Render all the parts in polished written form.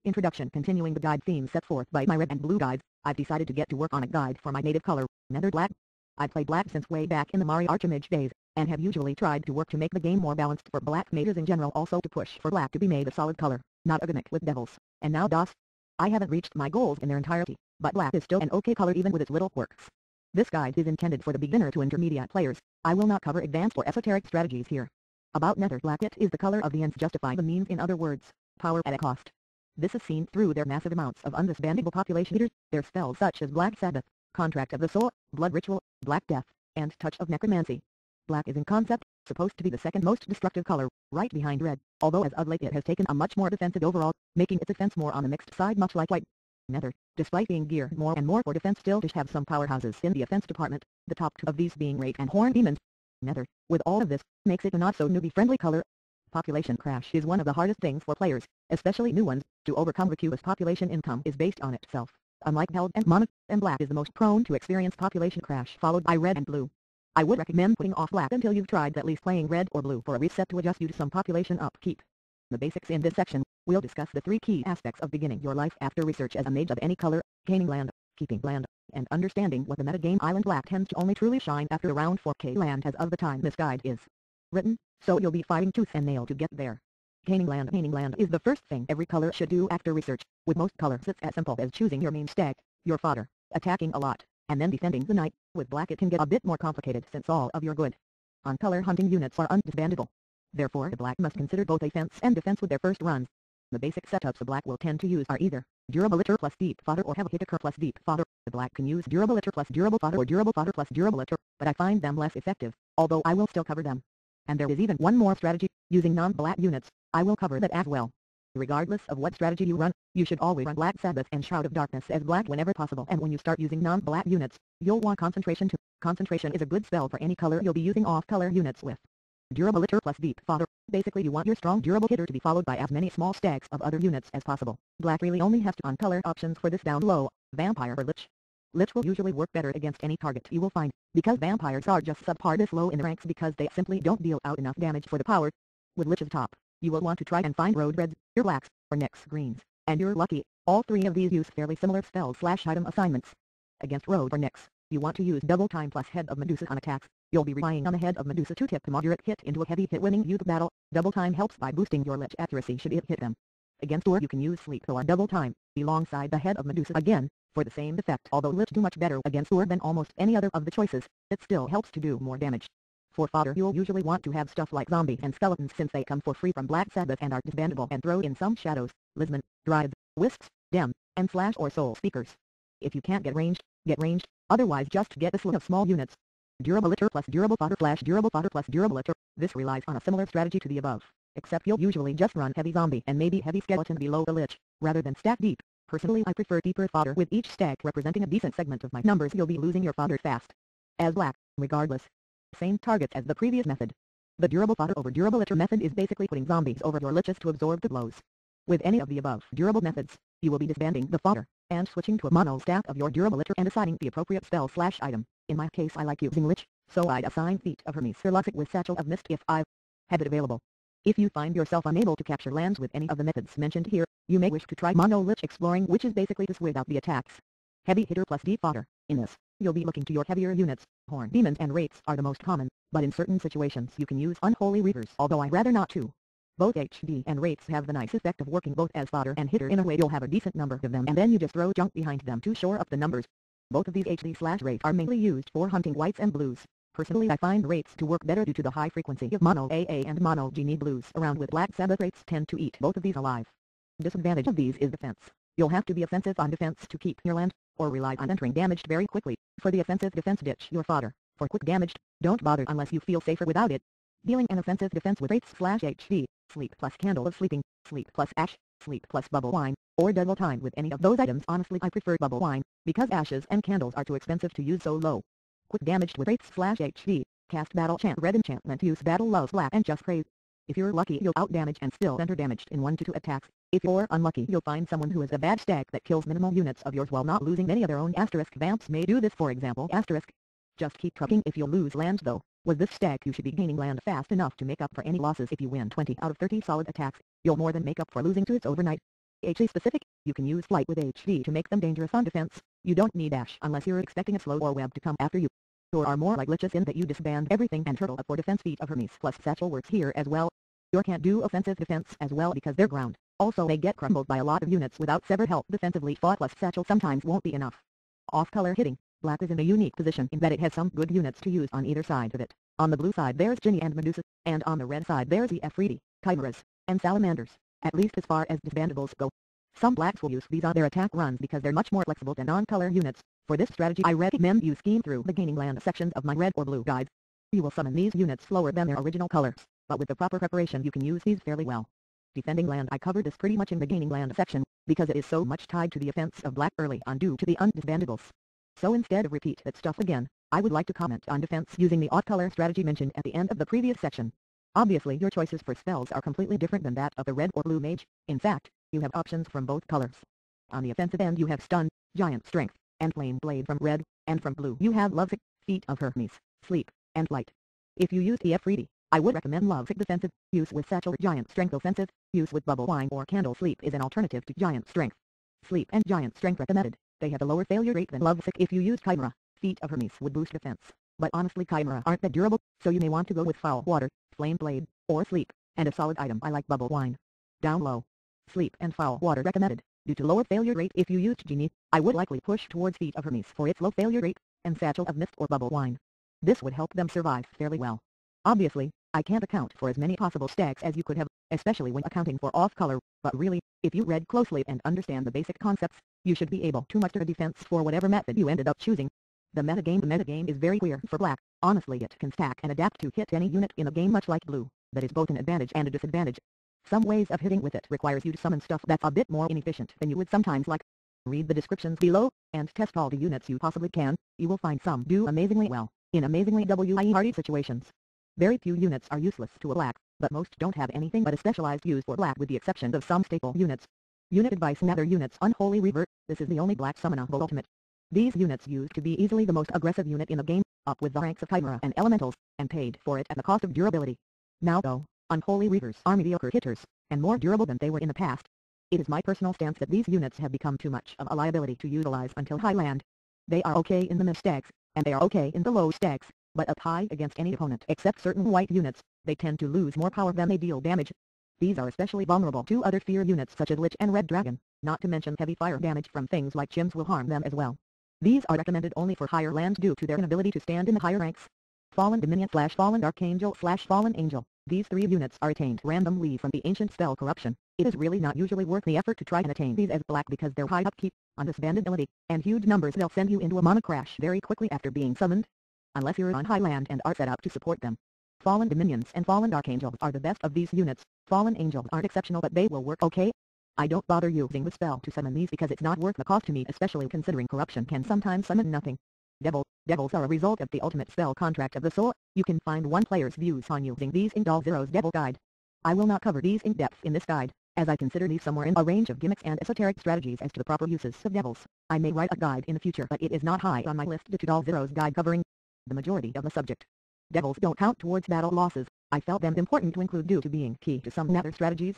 Introduction. Continuing the guide theme set forth by my red and blue guides, I've decided to get to work on a guide for my native color, nether black. I've played black since way back in the Mario Archmage days, and have usually tried to work to make the game more balanced for black mages in general, also to push for black to be made a solid color, not a gimmick with devils. And now DOS. I haven't reached my goals in their entirety, but black is still an okay color even with its little quirks. This guide is intended for the beginner to intermediate players. I will not cover advanced or esoteric strategies here. About nether black, it is the color of the ends justify the means, in other words, power at a cost. This is seen through their massive amounts of undisbandable population eaters, their spells such as Black Sabbath, Contract of the Soul, Blood Ritual, Black Death, and Touch of Necromancy. Black is in concept supposed to be the second most destructive color, right behind red, although as of late it has taken a much more defensive overall, making its defense more on the mixed side, much like white. Nether, despite being geared more and more for defense, still does have some powerhouses in the offense department, the top two of these being Wraith and Horn Demons. Nether, with all of this, makes it a not so newbie friendly color. Population crash is one of the hardest things for players, especially new ones, to overcome because population income is based on itself. Unlike held and mono, and black is the most prone to experience population crash, followed by red and blue. I would recommend putting off black until you've tried at least playing red or blue for a reset to adjust you to some population upkeep. The basics. In this section, we'll discuss the three key aspects of beginning your life after research as a mage of any color: gaining land, keeping land, and understanding what the metagame island black tends to only truly shine after around 4K land has of the time this guide is written, so you'll be fighting tooth and nail to get there. Gaining land. Gaining land is the first thing every color should do after research. With most colors it's as simple as choosing your main stag, your fodder, attacking a lot, and then defending the night. With black it can get a bit more complicated since all of your good on color hunting units are undisbandable. Therefore the black must consider both offense and defense with their first runs. The basic setups the black will tend to use are either durable litter plus deep fodder or heavy hitter plus deep fodder. The black can use durable litter plus durable fodder or durable fodder plus durable litter, but I find them less effective, although I will still cover them. And there is even one more strategy, using non-black units. I will cover that as well. Regardless of what strategy you run, you should always run Black Sabbath and Shroud of Darkness as black whenever possible, and when you start using non-black units, you'll want Concentration too. Concentration is a good spell for any color you'll be using off-color units with. Durable litter plus deep fodder. Basically you want your strong durable hitter to be followed by as many small stacks of other units as possible. Black really only has two on-color options for this down low: Vampire or Lich. Lich will usually work better against any target you will find, because vampires are just subpar this low in the ranks because they simply don't deal out enough damage for the power. With Lich's top, you will want to try and find road reds, ear blacks, or Nyx greens, and you're lucky. All three of these use fairly similar spell/item assignments. Against road or Nyx, you want to use double time plus Head of Medusa on attacks. You'll be relying on the Head of Medusa to tip a moderate hit into a heavy hit, winning you the battle. Double time helps by boosting your Lich accuracy should it hit them. Against Ur you can use Sleep or double time, alongside the Head of Medusa again, for the same effect. Although Lich do much better against Ur than almost any other of the choices, it still helps to do more damage. For fodder you'll usually want to have stuff like zombie and skeletons since they come for free from Black Sabbath and are disbandable, and throw in some shadows, Lisman, drives, wisps, dem, and slash or soul speakers. If you can't get ranged, otherwise just get a slew of small units. Durable litter plus durable fodder / durable fodder plus durable litter. This relies on a similar strategy to the above, except you'll usually just run heavy zombie and maybe heavy skeleton below the Lich, rather than stack deep. Personally I prefer deeper fodder, with each stack representing a decent segment of my numbers. You'll be losing your fodder fast. As black, regardless. Same targets as the previous method. The durable fodder over durable litter method is basically putting zombies over your liches to absorb the blows. With any of the above durable methods, you will be disbanding the fodder, and switching to a mono stack of your durable litter and assigning the appropriate spell/item. In my case I like using Lich, so I'd assign Feet of Hermes Sirloxic with Satchel of Mist if I have it available. If you find yourself unable to capture lands with any of the methods mentioned here, you may wish to try Mono Lich Exploring, which is basically to switch out the attacks. Heavy hitter plus deep fodder. In this, you'll be looking to your heavier units. Horn Demons and Wraiths are the most common, but in certain situations you can use Unholy Reavers, although I rather not to. Both HD and Wraiths have the nice effect of working both as fodder and hitter. In a way you'll have a decent number of them, and then you just throw junk behind them to shore up the numbers. Both of these HD/Wraiths are mainly used for hunting whites and blues. Personally I find Wraiths to work better due to the high frequency of Mono AA and Mono Genie blues around. With Black Sabbath, Wraiths tend to eat both of these alive. Disadvantage of these is defense. You'll have to be offensive on defense to keep your land, or rely on entering damaged very quickly. For the offensive defense, ditch your fodder. For quick damaged, don't bother unless you feel safer without it. Dealing an offensive defense with Wraiths/HD, Sleep plus Candle of Sleeping, Sleep plus Ash, Sleep plus Bubble Wine, or double time with any of those items. Honestly I prefer Bubble Wine, because ashes and candles are too expensive to use so low. Quick damaged with Wraiths/HD, cast Battle Chant Red enchantment, use Battle Loves Black and just praise. If you're lucky you'll outdamage and still enter damaged in 1 to 2 attacks. If you're unlucky you'll find someone who has a bad stack that kills minimal units of yours while not losing many of their own. Asterisk vamps may do this, for example. Asterisk. Just keep trucking if you'll lose land though. With this stack you should be gaining land fast enough to make up for any losses. If you win 20 out of 30 solid attacks, you'll more than make up for losing to its overnight. HD specific, you can use flight with HD to make them dangerous on defense. You don't need dash unless you're expecting a slow or web to come after you. Or are more like liches in that you disband everything and turtle up for defense. Feet of Hermes plus satchel works here as well. Your can't do offensive defense as well because they're ground. Also they get crumbled by a lot of units without severed help. Defensively fought plus satchel sometimes won't be enough. Off-color hitting, black is in a unique position in that it has some good units to use on either side of it. On the blue side there's Ginny and Medusa, and on the red side there's the Efreeti, Chimeras, and Salamanders, at least as far as disbandables go. Some blacks will use these on their attack runs because they're much more flexible than non-color units. For this strategy I recommend you scheme through the gaining land sections of my red or blue guides. You will summon these units slower than their original colors, but with the proper preparation you can use these fairly well. Defending land, I covered this pretty much in the gaining land section, because it is so much tied to the offense of black early on due to the undisbandables. So instead of repeat that stuff again, I would like to comment on defense using the odd color strategy mentioned at the end of the previous section. Obviously your choices for spells are completely different than that of the red or blue mage. In fact, you have options from both colors. On the offensive end you have stun, giant strength, and flame blade from red, and from blue you have lovesick, feet of Hermes, sleep, and light. If you use the Efreeti, I would recommend lovesick defensive, use with satchel giant strength offensive, use with bubble wine or candle. Sleep is an alternative to giant strength. Sleep and giant strength recommended, they have a lower failure rate than lovesick. If you use Chimera, feet of Hermes would boost defense, but honestly Chimera aren't that durable, so you may want to go with foul water, flame blade, or sleep, and a solid item I like bubble wine. Down low, sleep and foul water recommended, due to lower failure rate. If you used Genie, I would likely push towards feet of Hermes for its low failure rate, and satchel of mist or bubble wine. This would help them survive fairly well. Obviously, I can't account for as many possible stacks as you could have, especially when accounting for off-color, but really, if you read closely and understand the basic concepts, you should be able to muster a defense for whatever method you ended up choosing. The metagame is very clear for black. Honestly it can stack and adapt to hit any unit in a game much like blue, that is both an advantage and a disadvantage. Some ways of hitting with it requires you to summon stuff that's a bit more inefficient than you would sometimes like. Read the descriptions below, and test all the units you possibly can. You will find some do amazingly well, in amazingly hardy situations. Very few units are useless to a black, but most don't have anything but a specialized use for black with the exception of some staple units. Unit advice: nether units. Unholy Revert, this is the only black summonable ultimate. These units used to be easily the most aggressive unit in the game, up with the ranks of Chimera and Elementals, and paid for it at the cost of durability. Now though, Unholy Reavers are mediocre hitters, and more durable than they were in the past. It is my personal stance that these units have become too much of a liability to utilize until high land. They are okay in the mid stacks, and they are okay in the low stacks, but up high against any opponent except certain white units, they tend to lose more power than they deal damage. These are especially vulnerable to other fear units such as Lich and Red Dragon, not to mention heavy fire damage from things like Chims will harm them as well. These are recommended only for higher lands due to their inability to stand in the higher ranks. Fallen Dominion / Fallen Archangel / Fallen Angel, these three units are attained randomly from the ancient spell Corruption. It is really not usually worth the effort to try and attain these as black because they're high upkeep, undisbandability, and huge numbers. They'll send you into a mana crash very quickly after being summoned, unless you're on high land and are set up to support them. Fallen Dominions and Fallen Archangels are the best of these units. Fallen Angels aren't exceptional but they will work okay. I don't bother using the spell to summon these because it's not worth the cost to me, especially considering Corruption can sometimes summon nothing. Devils are a result of the ultimate spell Contract of the Soul. You can find one player's views on using these in Zero's Devil Guide. I will not cover these in depth in this guide, as I consider these somewhere in a range of gimmicks and esoteric strategies as to the proper uses of devils. I may write a guide in the future but it is not high on my list due to Zero's guide covering the majority of the subject. Devils don't count towards battle losses. I felt them important to include due to being key to some nether strategies.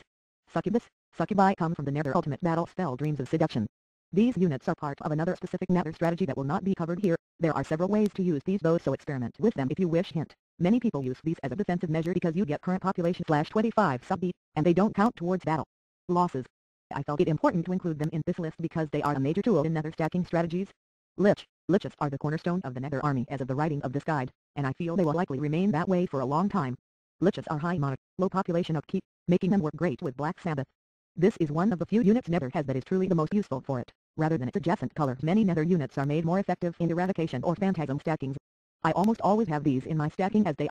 Succubi come from the nether ultimate battle spell Dreams of Seduction. These units are part of another specific nether strategy that will not be covered here. There are several ways to use these though, so experiment with them if you wish. Hint: many people use these as a defensive measure because you get current population /25 sub-beat, and they don't count towards battle losses. I felt it important to include them in this list because they are a major tool in nether stacking strategies. Liches are the cornerstone of the nether army as of the writing of this guide, and I feel they will likely remain that way for a long time. Liches are high mana, low population upkeep, making them work great with Black Sabbath. This is one of the few units nether has that is truly the most useful for it, rather than its adjacent color. Many nether units are made more effective in eradication or phantasm stackings. I almost always have these in my stacking as they